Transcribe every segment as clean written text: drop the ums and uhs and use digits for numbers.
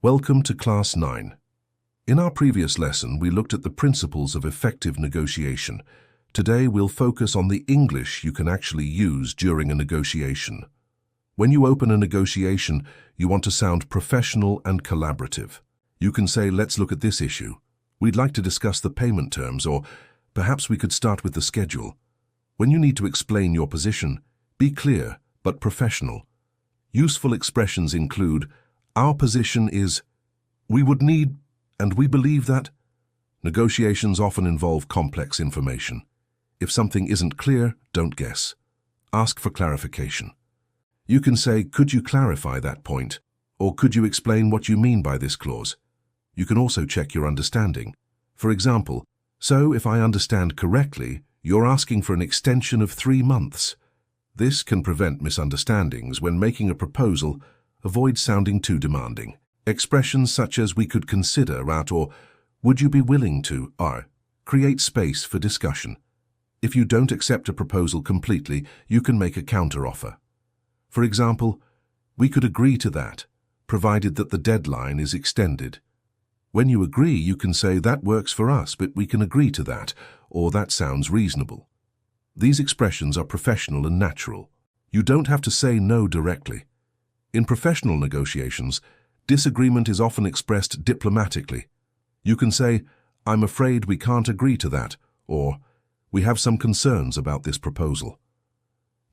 Welcome to Class 9. In our previous lesson, we looked at the principles of effective negotiation. Today, we'll focus on the English you can actually use during a negotiation. When you open a negotiation, you want to sound professional and collaborative. You can say, let's look at this issue. We'd like to discuss the payment terms, or perhaps we could start with the schedule. When you need to explain your position, be clear but professional. Useful expressions include, our position is, we would need, and we believe that. Negotiations often involve complex information. If something isn't clear, don't guess. Ask for clarification. You can say, could you clarify that point? Or could you explain what you mean by this clause? You can also check your understanding. For example, so if I understand correctly, you're asking for an extension of 3 months. This can prevent misunderstandings when making a proposal. Avoid sounding too demanding. Expressions such as we could consider at or would you be willing to are create space for discussion. If you don't accept a proposal completely, you can make a counteroffer. For example, we could agree to that, provided that the deadline is extended. When you agree, you can say that works for us, but we can agree to that, or that sounds reasonable. These expressions are professional and natural. You don't have to say no directly. In professional negotiations, disagreement is often expressed diplomatically. You can say, I'm afraid we can't agree to that, or we have some concerns about this proposal.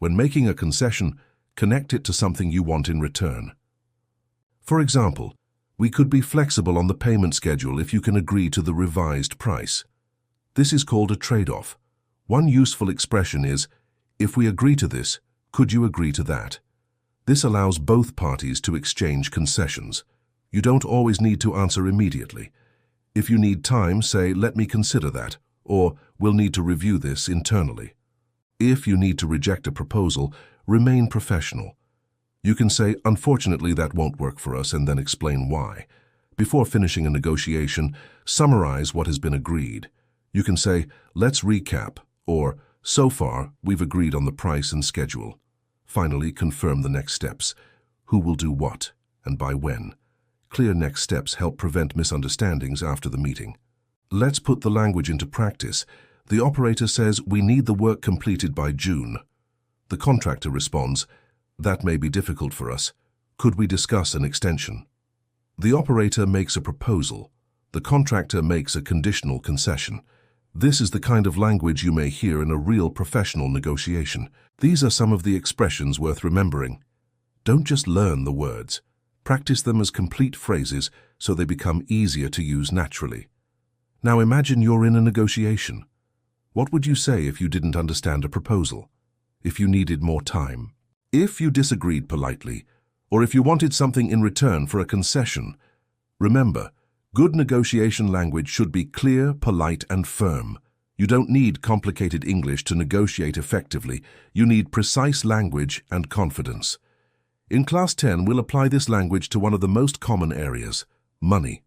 When making a concession, connect it to something you want in return. For example, we could be flexible on the payment schedule if you can agree to the revised price. This is called a trade-off. One useful expression is, if we agree to this, could you agree to that? This allows both parties to exchange concessions. You don't always need to answer immediately. If you need time, say, let me consider that, or we'll need to review this internally. If you need to reject a proposal, remain professional. You can say, unfortunately, that won't work for us, and then explain why. Before finishing a negotiation, summarize what has been agreed. You can say, let's recap, or so far, we've agreed on the price and schedule. Finally, confirm the next steps. Who will do what, and by when? Clear next steps help prevent misunderstandings after the meeting. Let's put the language into practice. The operator says, we need the work completed by June. The contractor responds, that may be difficult for us. Could we discuss an extension? The operator makes a proposal. The contractor makes a conditional concession. This is the kind of language you may hear in a real professional negotiation. These are some of the expressions worth remembering. Don't just learn the words. Practice them as complete phrases so they become easier to use naturally. Now imagine you're in a negotiation. What would you say if you didn't understand a proposal? If you needed more time? If you disagreed politely? Or if you wanted something in return for a concession? Remember, good negotiation language should be clear, polite, and firm. You don't need complicated English to negotiate effectively. You need precise language and confidence. In Class 10, we'll apply this language to one of the most common areas, money.